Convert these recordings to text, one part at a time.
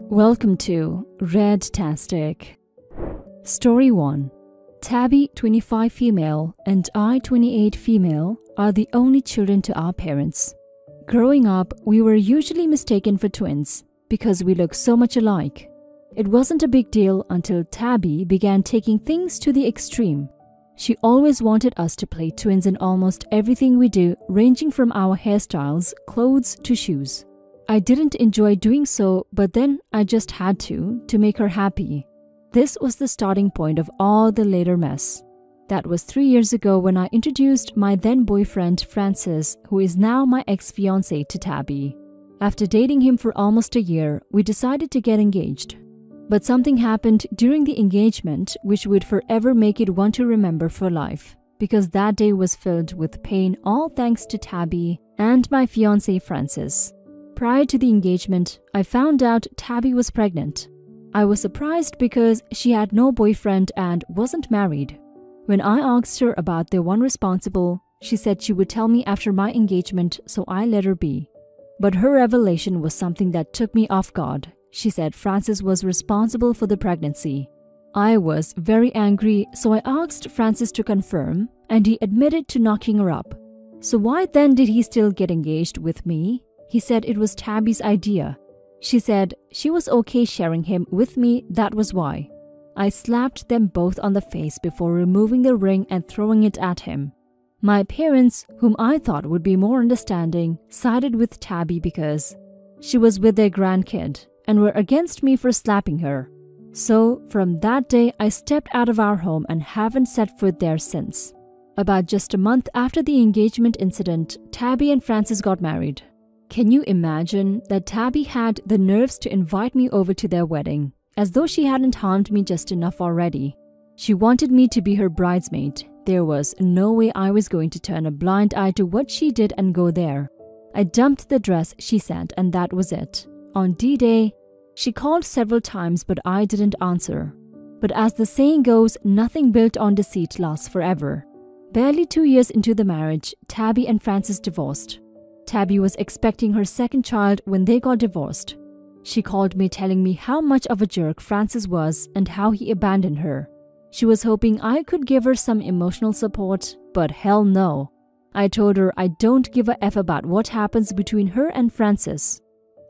Welcome to Redtastic. Story 1. Tabby, 25 female, and I, 28 female, are the only children to our parents. Growing up, we were usually mistaken for twins because we look so much alike. It wasn't a big deal until Tabby began taking things to the extreme. She always wanted us to play twins in almost everything we do, ranging from our hairstyles, clothes to shoes. I didn't enjoy doing so, but then I just had to make her happy. This was the starting point of all the later mess. That was 3 years ago when I introduced my then boyfriend Francis, who is now my ex-fiance, to Tabby. After dating him for almost a year, we decided to get engaged. But something happened during the engagement which would forever make it one to remember for life, because that day was filled with pain, all thanks to Tabby and my fiance Francis. Prior to the engagement, I found out Tabby was pregnant. I was surprised because she had no boyfriend and wasn't married. When I asked her about the one responsible, she said she would tell me after my engagement, so I let her be. But her revelation was something that took me off guard. She said Francis was responsible for the pregnancy. I was very angry, so I asked Francis to confirm, and he admitted to knocking her up. So why then did he still get engaged with me? He said it was Tabby's idea. She said she was okay sharing him with me, that was why. I slapped them both on the face before removing the ring and throwing it at him. My parents, whom I thought would be more understanding, sided with Tabby because she was with their grandkid and were against me for slapping her. So from that day, I stepped out of our home and haven't set foot there since. About just a month after the engagement incident, Tabby and Francis got married. Can you imagine that Tabby had the nerves to invite me over to their wedding, as though she hadn't harmed me just enough already? She wanted me to be her bridesmaid. There was no way I was going to turn a blind eye to what she did and go there. I dumped the dress she sent, and that was it. On D-Day, she called several times, but I didn't answer. But as the saying goes, nothing built on deceit lasts forever. Barely 2 years into the marriage, Tabby and Francis divorced. Tabby was expecting her second child when they got divorced. She called me telling me how much of a jerk Francis was and how he abandoned her. She was hoping I could give her some emotional support, but hell no. I told her I don't give a F about what happens between her and Francis.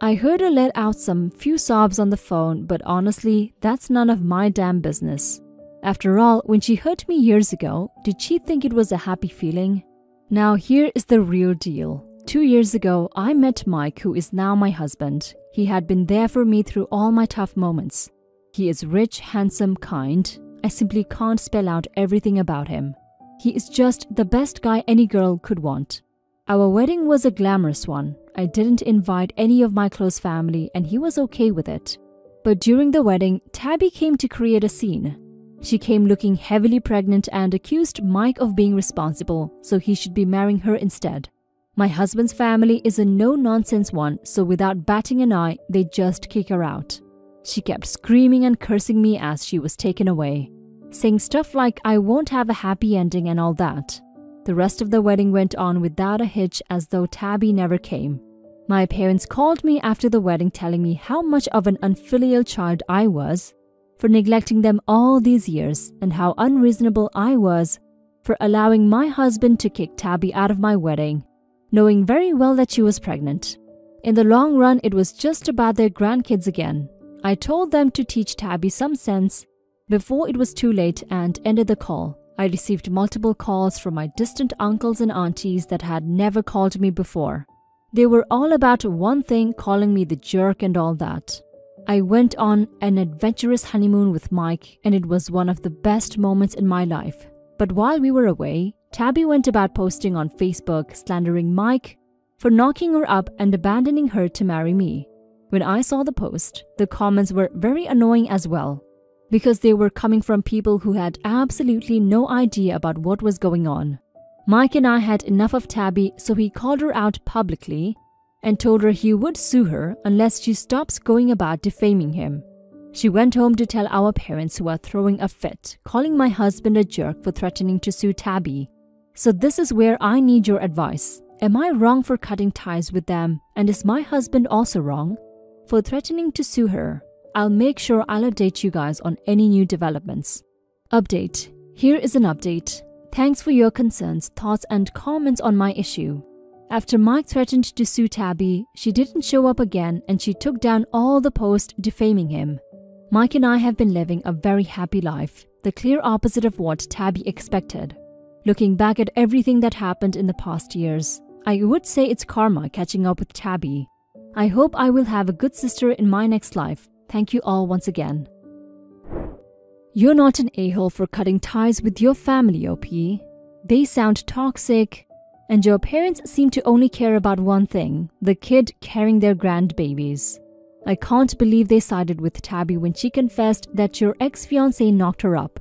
I heard her let out some few sobs on the phone, but honestly, that's none of my damn business. After all, when she hurt me years ago, did she think it was a happy feeling? Now here is the real deal. 2 years ago, I met Mike, who is now my husband. He had been there for me through all my tough moments. He is rich, handsome, kind. I simply can't spell out everything about him. He is just the best guy any girl could want. Our wedding was a glamorous one. I didn't invite any of my close family, and he was okay with it. But during the wedding, Tabby came to create a scene. She came looking heavily pregnant and accused Mike of being responsible, so he should be marrying her instead. My husband's family is a no-nonsense one, so without batting an eye, they just kick her out. She kept screaming and cursing me as she was taken away, saying stuff like I won't have a happy ending and all that. The rest of the wedding went on without a hitch, as though Tabby never came. My parents called me after the wedding telling me how much of an unfilial child I was for neglecting them all these years, and how unreasonable I was for allowing my husband to kick Tabby out of my wedding, knowing very well that she was pregnant. In the long run, it was just about their grandkids again. I told them to teach Tabby some sense before it was too late and ended the call. I received multiple calls from my distant uncles and aunties that had never called me before. They were all about one thing, calling me the jerk and all that. I went on an adventurous honeymoon with Mike, and it was one of the best moments in my life. But while we were away, Tabby went about posting on Facebook, slandering Mike for knocking her up and abandoning her to marry me. When I saw the post, the comments were very annoying as well, because they were coming from people who had absolutely no idea about what was going on. Mike and I had enough of Tabby, so he called her out publicly and told her he would sue her unless she stops going about defaming him. She went home to tell our parents, who are throwing a fit, calling my husband a jerk for threatening to sue Tabby. So this is where I need your advice. Am I wrong for cutting ties with them? And is my husband also wrong for threatening to sue her? I'll make sure I'll update you guys on any new developments. Update. Here is an update. Thanks for your concerns, thoughts and comments on my issue. After Mike threatened to sue Tabby, she didn't show up again and she took down all the posts defaming him. Mike and I have been living a very happy life, the clear opposite of what Tabby expected. Looking back at everything that happened in the past years, I would say it's karma catching up with Tabby. I hope I will have a good sister in my next life. Thank you all once again. You're not an a-hole for cutting ties with your family, OP. They sound toxic, and your parents seem to only care about one thing, the kid carrying their grandbabies. I can't believe they sided with Tabby when she confessed that your ex-fiancé knocked her up.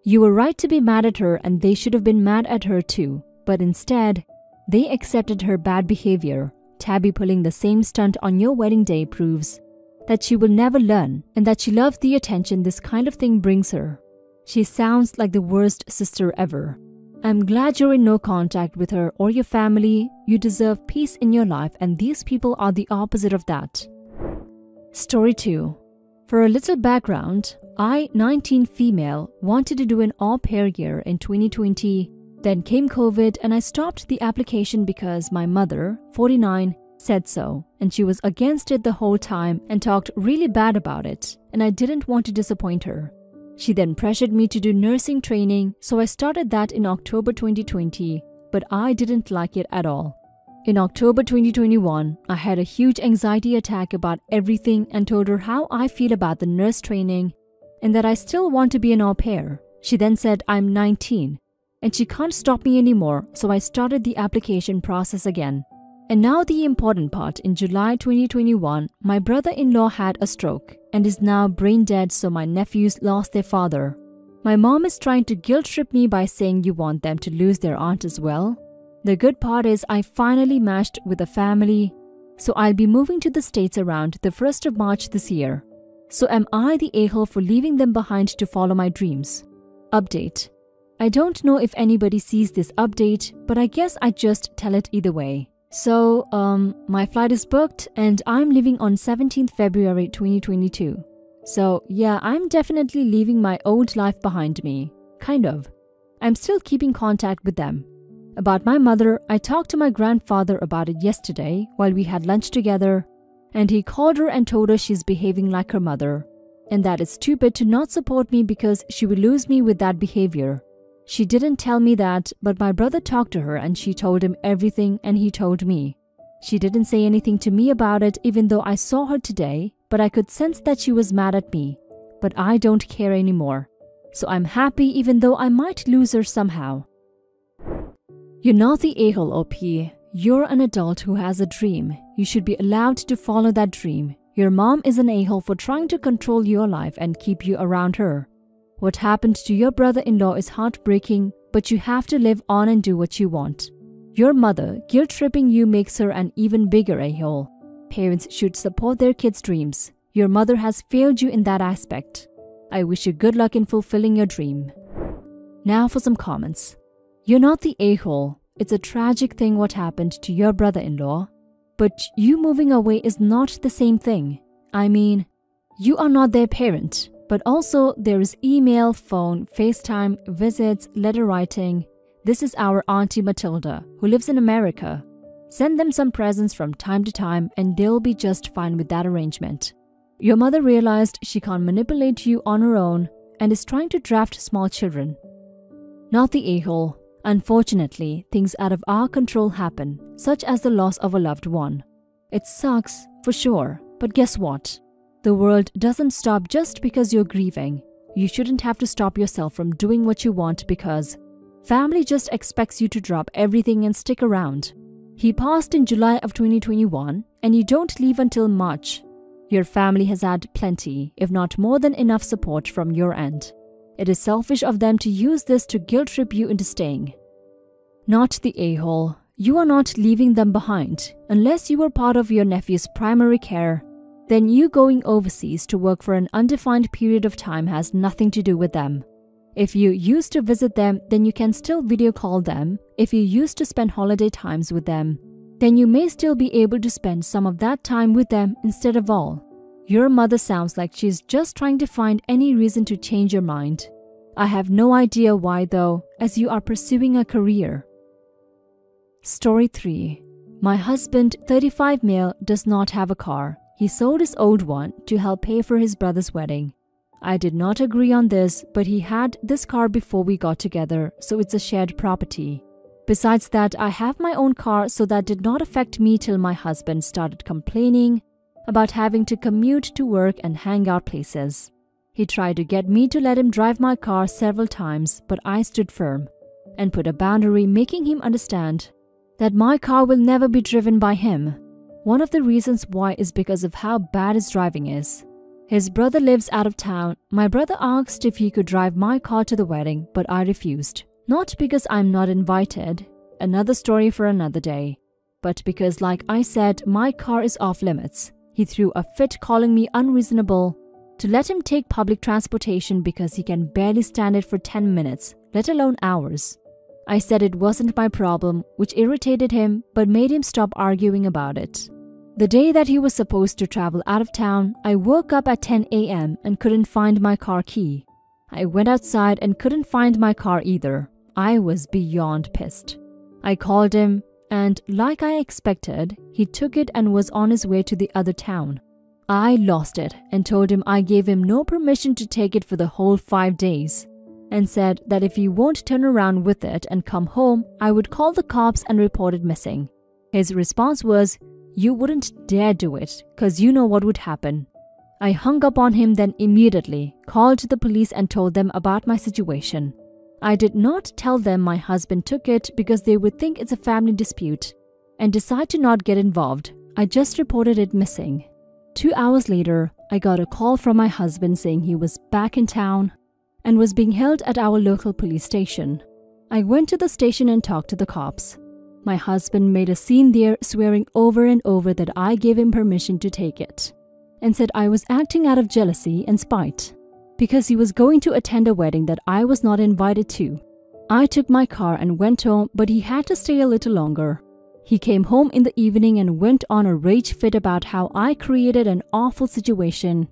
You were right to be mad at her and they should have been mad at her too, but instead, they accepted her bad behavior. Tabby pulling the same stunt on your wedding day proves that she will never learn and that she loves the attention this kind of thing brings her. She sounds like the worst sister ever. I'm glad you're in no contact with her or your family. You deserve peace in your life and these people are the opposite of that. Story 2. For a little background, I, 19 female, wanted to do an au pair year in 2020. Then came COVID and I stopped the application because my mother, 49, said so, and she was against it the whole time and talked really bad about it, and I didn't want to disappoint her. She then pressured me to do nursing training, so I started that in October 2020, but I didn't like it at all. In October 2021, I had a huge anxiety attack about everything and told her how I feel about the nurse training and that I still want to be an au pair. She then said I'm 19 and she can't stop me anymore, so I started the application process again. And now the important part, in July 2021, my brother-in-law had a stroke and is now brain dead, so my nephews lost their father. My mom is trying to guilt trip me by saying you want them to lose their aunt as well. The good part is I finally matched with a family, so I'll be moving to the States around the 1st of March this year. So am I the a-hole for leaving them behind to follow my dreams? Update. I don't know if anybody sees this update, but I guess I just tell it either way. So, my flight is booked and I'm leaving on 17th February 2022. So, yeah, I'm definitely leaving my old life behind me. Kind of. I'm still keeping contact with them. About my mother, I talked to my grandfather about it yesterday while we had lunch together, and he called her and told her she's behaving like her mother, and that it's stupid to not support me because she will lose me with that behavior. She didn't tell me that, but my brother talked to her and she told him everything and he told me. She didn't say anything to me about it even though I saw her today, but I could sense that she was mad at me. But I don't care anymore. So I'm happy even though I might lose her somehow. You're not the a-hole, OP. You're an adult who has a dream. You should be allowed to follow that dream. Your mom is an a-hole for trying to control your life and keep you around her. What happened to your brother-in-law is heartbreaking, but you have to live on and do what you want. Your mother guilt-tripping you makes her an even bigger a-hole. Parents should support their kids' dreams. Your mother has failed you in that aspect. I wish you good luck in fulfilling your dream. Now for some comments. You're not the a-hole. It's a tragic thing what happened to your brother-in-law. But you moving away is not the same thing. I mean, you are not their parent. But also, there is email, phone, FaceTime, visits, letter writing. This is our Auntie Matilda, who lives in America. Send them some presents from time to time and they'll be just fine with that arrangement. Your mother realized she can't manipulate you on her own and is trying to draft small children. Not the a-hole. Unfortunately, things out of our control happen, such as the loss of a loved one. It sucks, for sure, but guess what? The world doesn't stop just because you're grieving. You shouldn't have to stop yourself from doing what you want because family just expects you to drop everything and stick around. He passed in July of 2021 and you don't leave until March. Your family has had plenty, if not more than enough support from your end. It is selfish of them to use this to guilt-trip you into staying. Not the a-hole. You are not leaving them behind. Unless you were part of your nephew's primary care, then you going overseas to work for an undefined period of time has nothing to do with them. If you used to visit them, then you can still video call them. If you used to spend holiday times with them, then you may still be able to spend some of that time with them instead of all. Your mother sounds like she's just trying to find any reason to change your mind. I have no idea why though, as you are pursuing a career. Story 3. My husband, 35 male, does not have a car. He sold his old one to help pay for his brother's wedding. I did not agree on this, but he had this car before we got together, so it's a shared property. Besides that, I have my own car, so that did not affect me till my husband started complaining about having to commute to work and hang out places. He tried to get me to let him drive my car several times, but I stood firm and put a boundary, making him understand that my car will never be driven by him. One of the reasons why is because of how bad his driving is. His brother lives out of town. My brother asked if he could drive my car to the wedding, but I refused. Not because I'm not invited, another story for another day, but because, like I said, my car is off limits. He threw a fit calling me unreasonable to let him take public transportation because he can barely stand it for 10 minutes, let alone hours. I said it wasn't my problem, which irritated him but made him stop arguing about it. The day that he was supposed to travel out of town, I woke up at 10 a.m. and couldn't find my car key. I went outside and couldn't find my car either. I was beyond pissed. I called him, and like I expected, he took it and was on his way to the other town. I lost it and told him I gave him no permission to take it for the whole 5 days, and said that if he won't turn around with it and come home, I would call the cops and report it missing. His response was, "You wouldn't dare do it, 'cause you know what would happen." I hung up on him, then immediately called the police and told them about my situation. I did not tell them my husband took it because they would think it's a family dispute and decide to not get involved. I just reported it missing. 2 hours later, I got a call from my husband saying he was back in town and was being held at our local police station. I went to the station and talked to the cops. My husband made a scene there, swearing over and over that I gave him permission to take it, and said I was acting out of jealousy and spite because he was going to attend a wedding that I was not invited to. I took my car and went home, but he had to stay a little longer. He came home in the evening and went on a rage fit about how I created an awful situation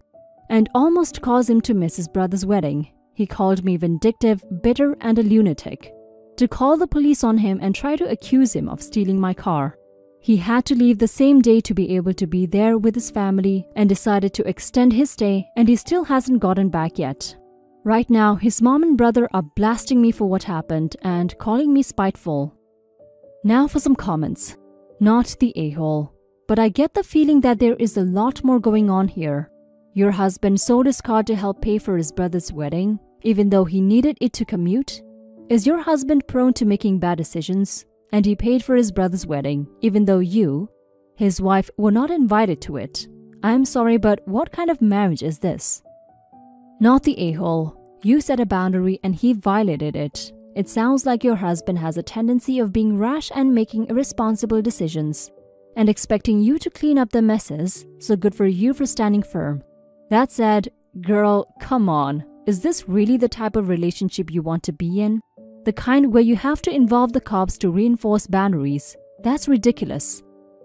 and almost caused him to miss his brother's wedding. He called me vindictive, bitter, and a lunatic, to call the police on him and try to accuse him of stealing my car. He had to leave the same day to be able to be there with his family and decided to extend his stay, and he still hasn't gotten back yet. Right now, his mom and brother are blasting me for what happened and calling me spiteful. Now for some comments. Not the a-hole, but I get the feeling that there is a lot more going on here. Your husband sold his car to help pay for his brother's wedding, even though he needed it to commute. Is your husband prone to making bad decisions? And he paid for his brother's wedding, even though you, his wife, were not invited to it. I'm sorry, but what kind of marriage is this? Not the a-hole. You set a boundary and he violated it. It sounds like your husband has a tendency of being rash and making irresponsible decisions and expecting you to clean up the messes, so good for you for standing firm. That said, girl, come on. Is this really the type of relationship you want to be in? The kind where you have to involve the cops to reinforce boundaries? That's ridiculous.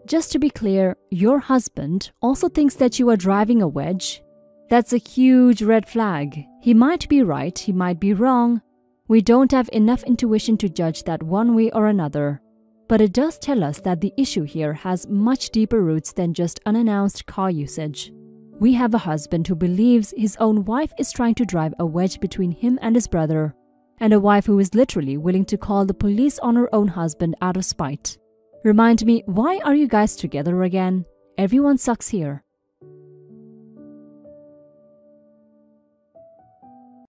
Just to be clear, your husband also thinks that you are driving a wedge. That's a huge red flag. He might be right, he might be wrong. We don't have enough intuition to judge that one way or another. But it does tell us that the issue here has much deeper roots than just unannounced car usage. We have a husband who believes his own wife is trying to drive a wedge between him and his brother, and a wife who is literally willing to call the police on her own husband out of spite. Remind me, why are you guys together again? Everyone sucks here.